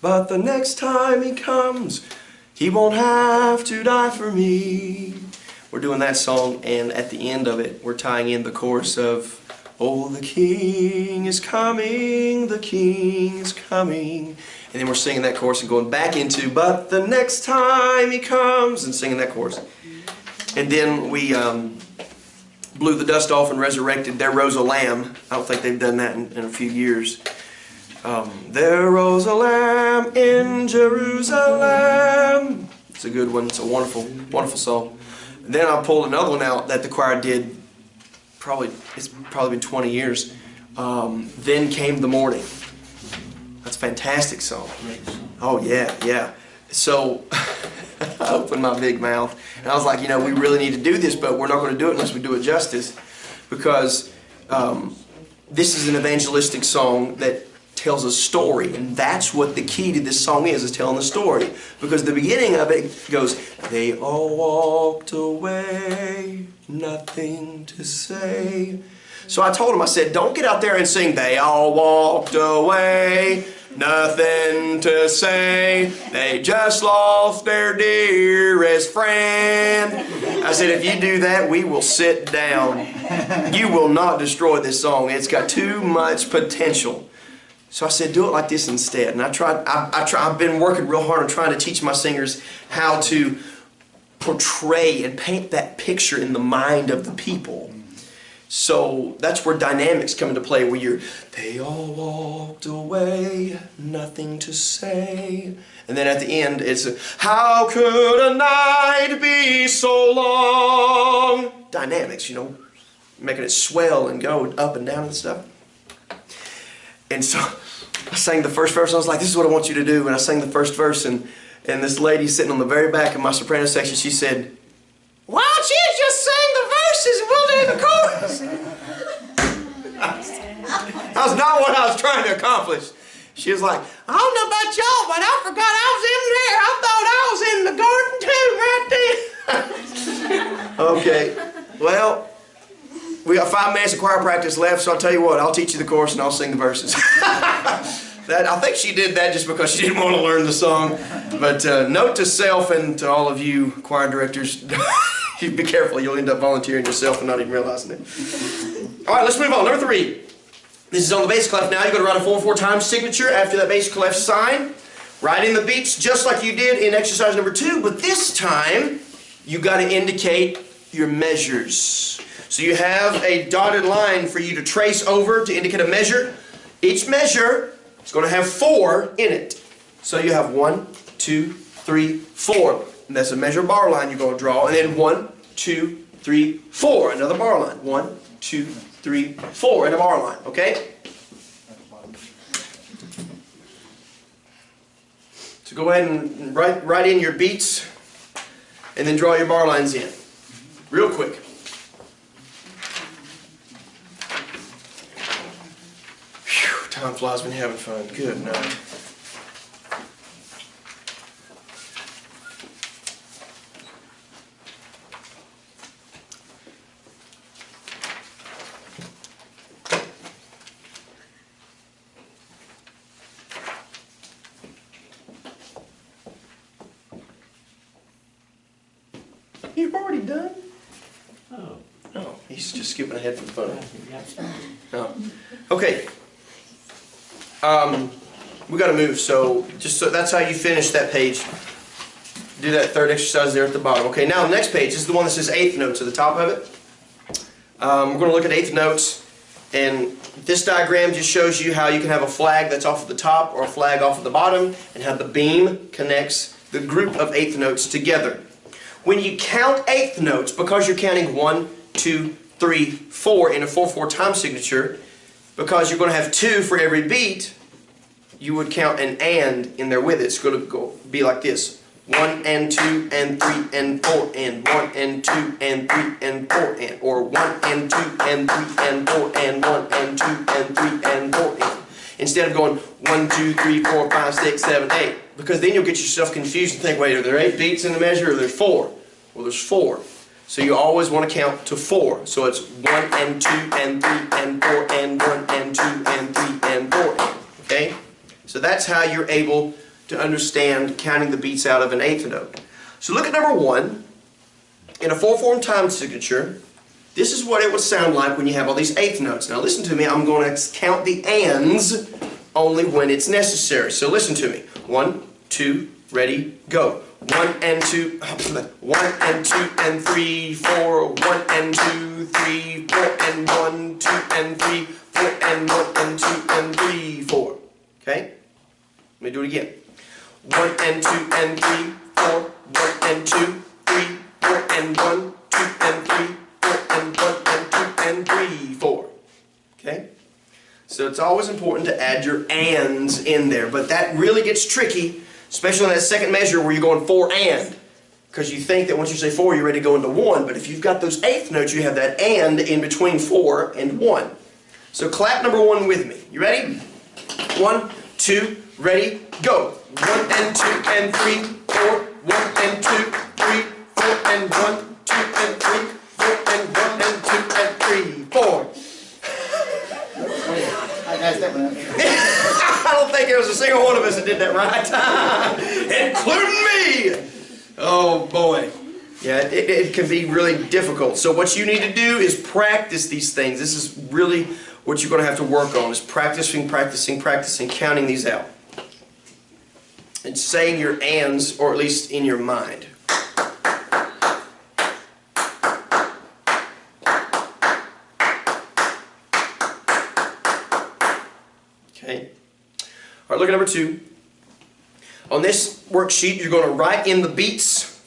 But the next time He comes, He won't have to die for me. We're doing that song, and at the end of it, we're tying in the chorus of, oh, the King is coming, the King is coming. And then we're singing that chorus and going back into, but the next time He comes, and singing that chorus. And then we blew the dust off and resurrected There Rose a Lamb. I don't think they've done that in a few years. There rose a lamb in Jerusalem. It's a good one. It's a wonderful, wonderful song. And then I pulled another one out that the choir did, it's probably been 20 years. Then Came the Morning. That's a fantastic song. Oh yeah, yeah. So I opened my big mouth and I was like, you know, we really need to do this, but we're not going to do it unless we do it justice, because this is an evangelistic song that tells a story, and that's what the key to this song is telling the story. Because the beginning of it goes, they all walked away, nothing to say. So I told him, I said, don't get out there and sing, they all walked away, nothing to say, they just lost their dearest friend. I said, if you do that, we will sit down. You will not destroy this song. It's got too much potential. So I said, do it like this instead. And I've been working real hard on trying to teach my singers how to portray and paint that picture in the mind of the people. So that's where dynamics come into play, where they all walked away, nothing to say. And then at the end, it's, how could a night be so long? Dynamics, you know, making it swell and go up and down and stuff. And so I sang the first verse, and I was like, this is what I want you to do. And I sang the first verse, and this lady sitting on the very back of my soprano section, she said, why don't you just sing the verses and we'll do the chorus? That was not what I was trying to accomplish. She was like, I don't know about y'all, but I forgot I was in there. I thought I was in the garden too right there. Okay, well, we got 5 minutes of choir practice left, so I'll tell you what, I'll teach you the chorus and I'll sing the verses. I think she did that just because she didn't want to learn the song. But note to self and to all of you choir directors, be careful, you'll end up volunteering yourself and not even realizing it. All right, let's move on. Number 3. This is on the bass clef now. You're going to write a 4/4 time signature after that bass clef sign. Write in the beats just like you did in exercise number 2, but this time you got to indicate your measures. So you have a dotted line for you to trace over to indicate a measure. Each measure is going to have 4 in it. So you have 1, 2, 3, 4. And that's a measure bar line you're going to draw. And then 1, 2, 3, 4. Another bar line. 1, 2, 3, 4. And a bar line. Okay? So go ahead and write in your beats and then draw your bar lines in. Real quick. Whew, time flies when you're having fun. Good night. You've already done? Oh. Oh, he's just skipping ahead for fun. Yeah. Oh. Okay. We got to move, so just so that's how you finish that page. Do that third exercise there at the bottom. Okay, now the next page is the one that says eighth notes at the top of it. We're going to look at eighth notes, and this diagram just shows you how you can have a flag that's off at the top or a flag off at the bottom, and how the beam connects the group of eighth notes together. When you count eighth notes, because you're counting 1, 2, 3, 4 in a 4/4 time signature, because you're going to have 2 for every beat, you would count an and in there with it. It's going to be like this: 1 and 2 and 3 and 4 and 1 and 2 and 3 and 4 and, or 1 and 2 and 3 and 4 and 1 and 2 and 3 and 4 and. Instead of going 1, 2, 3, 4, 5, 6, 7, 8. Because then you'll get yourself confused and think, wait, are there 8 beats in the measure or are there 4? Well, there's 4. So you always want to count to 4. So it's 1 and 2 and 3 and 4 and 1 and 2 and 3 and 4 and. Okay? So that's how you're able to understand counting the beats out of an eighth note. So look at number 1. In a 4/4 time signature, this is what it would sound like when you have all these eighth notes. Now listen to me, I'm going to count the ands only when it's necessary. So listen to me. 1, 2, ready, go. 1 and 2, 1 and 2 and 3, 4, 1 and 2, 3, 4 and 1, 2 and 3, 4 and 1 and 2 and 3, 4. Okay? Let me do it again. 1 and 2 and 3, 4, 1 and 2, 3, 4 and 1, 2 and 3, 4 and 1 and 2 and 3, 4. Okay? So it's always important to add your ands in there, but that really gets tricky, especially on that second measure where you're going 4 and. Because you think that once you say 4, you're ready to go into 1, but if you've got those eighth notes, you have that and in between 4 and 1. So clap number 1 with me. You ready? 1, 2, ready, go. 1 and 2 and 3, 4, 1 and 2, 3, 4 and 1, 2 and 3, 4 and 1 and 2 and 3, 4. I got that one. I don't think there was a single one of us that did that right, including me. Oh boy. Yeah, it can be really difficult. So what you need to do is practice these things. This is really what you're going to have to work on, is practicing, counting these out. And saying your ands, or at least in your mind. Okay. All right, look at number 2. On this worksheet, you're going to write in the beats,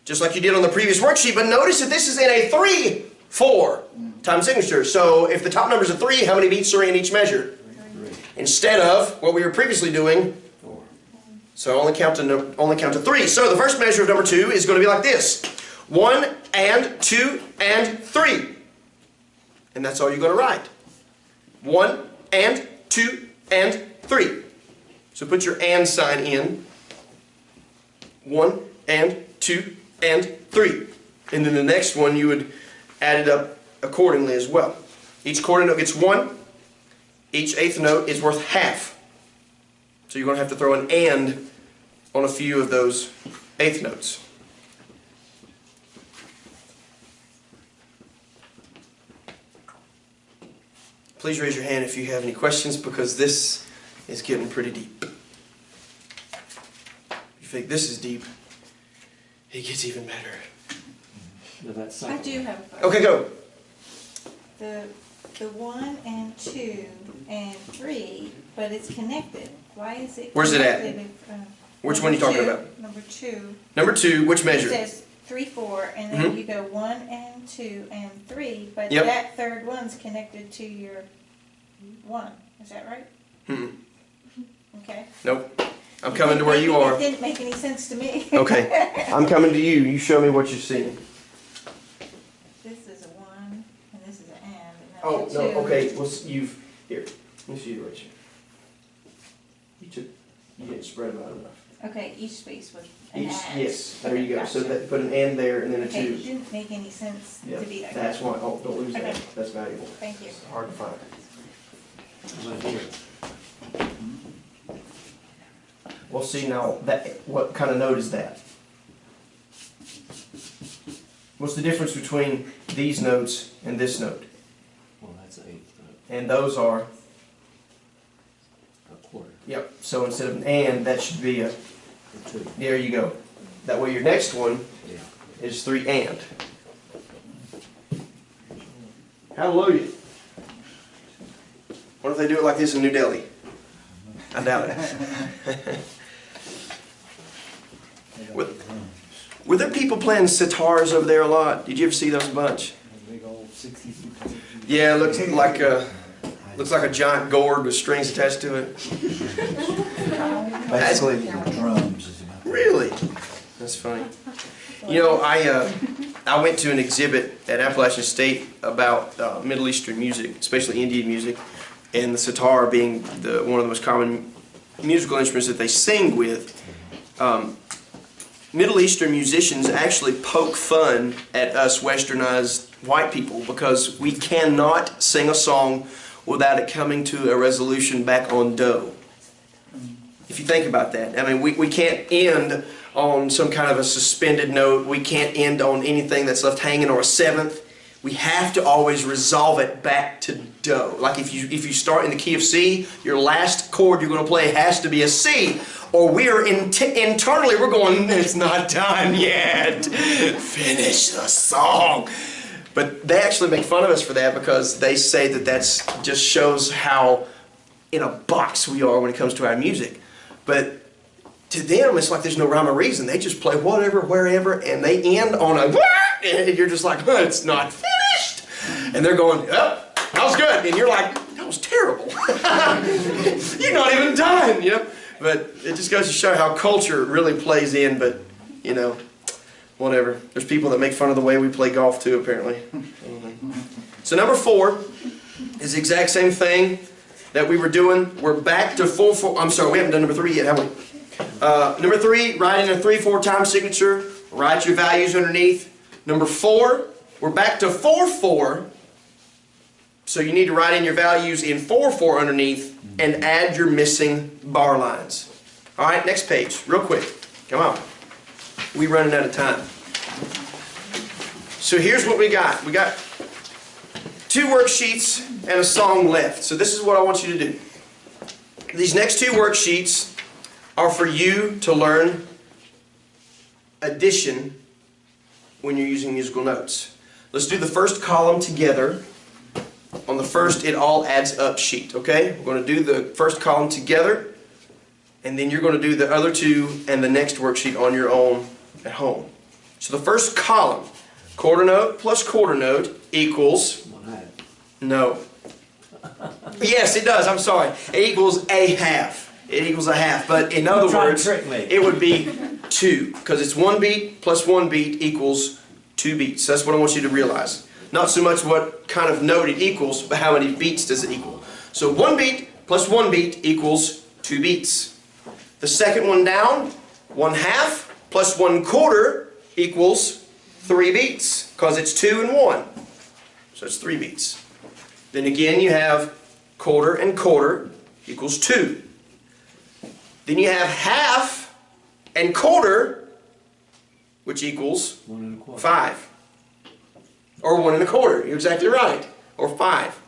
just like you did on the previous worksheet, but notice that this is in a 3/4 time signature. So if the top number is a 3, how many beats are in each measure? 3. Instead of what we were previously doing, 4. so only count to 3. So the first measure of number 2 is going to be like this: 1 and 2 and 3. And that's all you're going to write. 1 and 2 and 3. So put your and sign in. 1 and 2 and 3. And then the next one you would add it up accordingly as well. Each quarter note gets 1. Each eighth note is worth half. So you're going to have to throw an and on a few of those eighth notes. Please raise your hand if you have any questions, because this is getting pretty deep. think this is deep, it gets even better. Now that I second do one. have a question. Okay, go. The 1 and 2 and 3, but it's connected. Why is it? Where's it at? connected if, Which one are you talking number about? Number 2. Number 2, which It measure? says 3, 4, and then you go 1 and 2 and 3, but Yep. that third one's connected to your 1. Is that right? Mm-mm. Okay. Nope. I'm coming to where you are. It didn't make any sense to me. Okay. I'm coming to you. You show me what you're seeing. This is a 1, and this is an and Oh, that's no, a 2. okay. Well, you've... Here. Let me see you right here. You didn't spread them out enough. Okay, each space was an Each, and. yes, there Okay, you go. So gotcha. that, put an and there and then a Okay, it 2. didn't make any sense Yeah, to be that. that's why. Oh, don't lose that. Okay. That's valuable. Thank you. It's hard to find. How about here? Well, see now, that what kind of note is that? What's the difference between these notes and this note? Well, that's an eighth note, And those are, a quarter, yep. So instead of an and, that should be a, or two. there you go. That way your next one Yeah. is 3 and. Hallelujah. What if they do it like this in New Delhi? I doubt it. Were there people playing sitars over there a lot? Did you ever see those a bunch? Big old 60-foot. Yeah, it looks like a giant gourd with strings attached to it. Basically, drums is about. Really? That's funny. You know, I went to an exhibit at Appalachian State about Middle Eastern music, especially Indian music, and the sitar being one of the most common musical instruments that they sing with. Middle Eastern musicians actually poke fun at us westernized white people because we cannot sing a song without it coming to a resolution back on do. If you think about that, I mean, we can't end on some kind of a suspended note. We can't end on anything that's left hanging or a seventh. We have to always resolve it back to do. Like if you start in the key of C, your last chord you're going to play has to be a C. Or we're internally we're going, it's not done yet. Finish the song. But they actually make fun of us for that because they say that that's just shows how in a box we are when it comes to our music. But to them, it's like there's no rhyme or reason. They just play whatever, wherever, and they end on a and you're just like, oh, it's not finished. And they're going, oh, that was good. And you're like, that was terrible. You're not even done, you know? But it just goes to show how culture really plays in, but, you know, whatever. There's people that make fun of the way we play golf too, apparently. So number 4 is the exact same thing that we were doing. We're back to 4/4. I'm sorry, we haven't done number 3 yet, have we? Number 3, write in a 3/4 time signature. Write your values underneath. Number 4, we're back to 4/4. So you need to write in your values in 4/4 underneath and add your missing bar lines. All right, next page, real quick. Come on. We're running out of time. So here's what we got. We got 2 worksheets and a song left. So this is what I want you to do. These next 2 worksheets are for you to learn addition when you're using musical notes. Let's do the first column together. On the first it all adds up sheet, okay? We're going to do the first column together, and then you're going to do the other 2 and the next worksheet on your own at home. So the first column, quarter note plus quarter note equals, no. Yes, it does, I'm sorry. It equals a half. It equals a half, but in other words, it would be 2, because it's 1 beat plus 1 beat equals 2 beats. That's what I want you to realize. Not so much what kind of note it equals, but how many beats does it equal. So 1 beat plus 1 beat equals 2 beats. The second one down, 1/2 plus 1/4 equals 3 beats, because it's 2 and 1. So it's 3 beats. Then again you have quarter and quarter equals 2. Then you have half and quarter, which equals 1 1/4. 5. Or 1 1/4, you're exactly right. Or 5.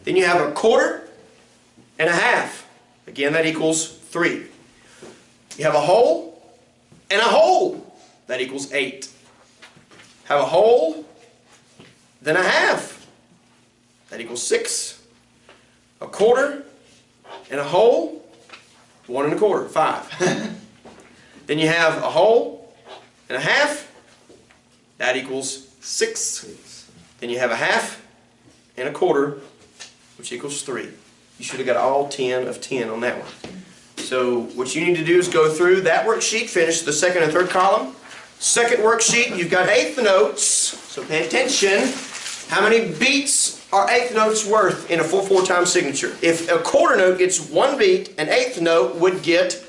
Then you have a quarter and a half. Again, that equals 3. You have a whole and a whole. That equals 8. Have a whole, then a half. That equals 6. A quarter and a whole, 1 1/4, 5. Then you have a whole and a half. That equals 6. Then you have a half and a quarter, which equals 3. You should have got all 10 of 10 on that one. So what you need to do is go through that worksheet, finish the second and third column. Second worksheet, you've got eighth notes, so pay attention. How many beats are eighth notes worth in a 4/4 time signature? If a quarter note gets 1 beat, an eighth note would get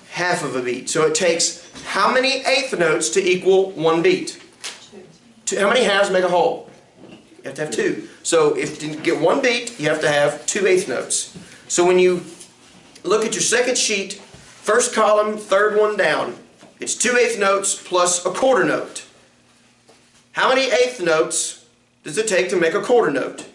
half of a beat. So it takes how many eighth notes to equal 1 beat? How many halves make a whole? You have to have 2. So if to get 1 beat, you have to have 2 eighth notes. So when you look at your second sheet, first column, third one down, it's 2 eighth notes plus a quarter note. How many eighth notes does it take to make a quarter note?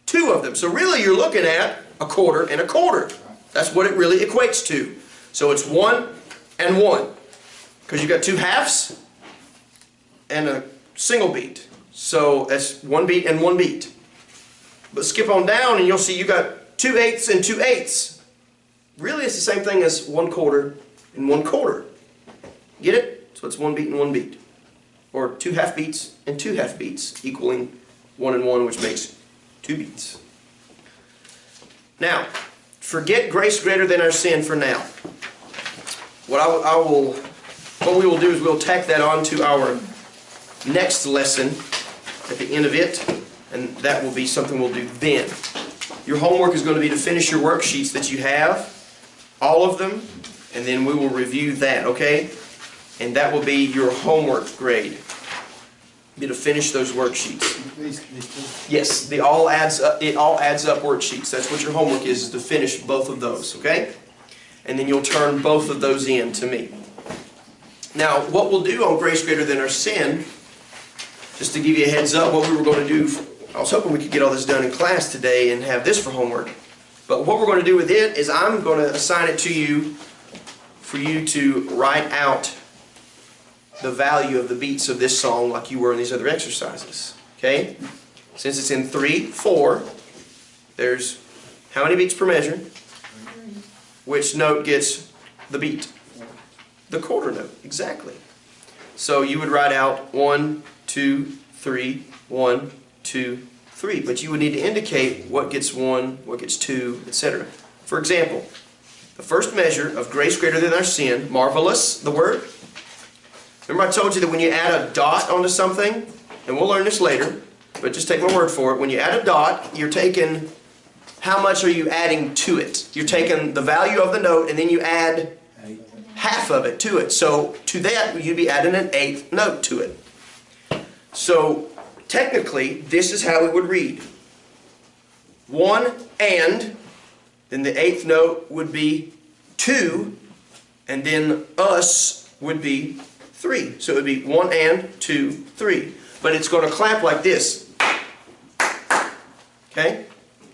2 of them. So really you're looking at a quarter and a quarter. That's what it really equates to. So it's 1 and 1. Because you've got 2 halves and a single beat. So that's 1 beat and 1 beat. But skip on down and you'll see you got 2 eighths and 2 eighths. Really it's the same thing as 1 quarter and 1 quarter. Get it? So it's 1 beat and 1 beat. Or 2 half beats and 2 half beats equaling 1 and 1, which makes 2 beats. Now, forget grace greater than our sin for now. What we will do is we'll tack that on to our next lesson at the end of it, and that will be something we'll do then. Your homework is going to be to finish your worksheets that you have, all of them, and then we will review that, okay? And that will be your homework grade. Be to finish those worksheets. Yes, it all adds up worksheets. That's what your homework is to finish both of those, okay? And then you'll turn both of those in to me. Now, what we'll do on grace greater than our sin, just to give you a heads up, what we were going to do, I was hoping we could get all this done in class today and have this for homework. But what we're going to do with it is I'm going to assign it to you for you to write out the value of the beats of this song like you were in these other exercises. Okay? Since it's in 3/4, there's how many beats per measure? Which note gets the beat? The quarter note, exactly. So you would write out 1, 2, 3, 1, 2, 3. But you would need to indicate what gets 1, what gets 2, etc. For example, the first measure of grace greater than our sin, marvelous, the word. Remember I told you that when you add a dot onto something, and we'll learn this later, but just take my word for it, when you add a dot, you're taking, how much are you adding to it? You're taking the value of the note and then you add half of it to it. So to that, you'd be adding an 8th note to it. So technically, this is how it would read. 1 and, then the 8th note would be 2, and then us would be 3. So it would be 1 and 2, 3. But it's going to clap like this. Okay?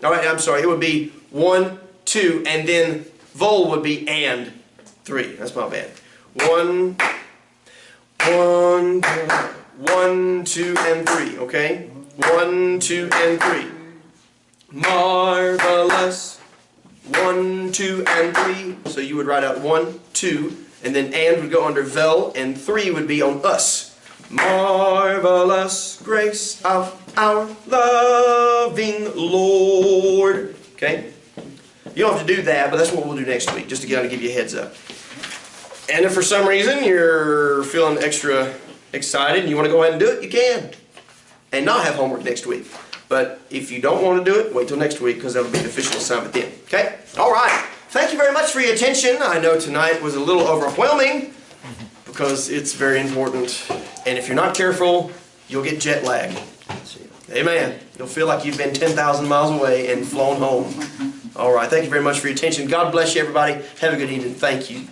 Alright, I'm sorry. It would be 1, 2, and then vol would be and 3. That's my bad. 1, 2, and 3. Okay? 1, 2, and 3. Marvelous. 1, 2, and 3. So you would write out 1, 2, and then and would go under vel, and 3 would be on us. Marvelous grace of our loving Lord. Okay? You don't have to do that, but that's what we'll do next week, just to kind of give you a heads up. And if for some reason you're feeling extra excited and you want to go ahead and do it, you can. And not have homework next week. But if you don't want to do it, wait till next week, because that'll be the official assignment then. Okay? Alright. Thank you very much for your attention. I know tonight was a little overwhelming because it's very important. And if you're not careful, you'll get jet lag. Amen. You'll feel like you've been 10,000 miles away and flown home. Alright. Thank you very much for your attention. God bless you, everybody. Have a good evening. Thank you.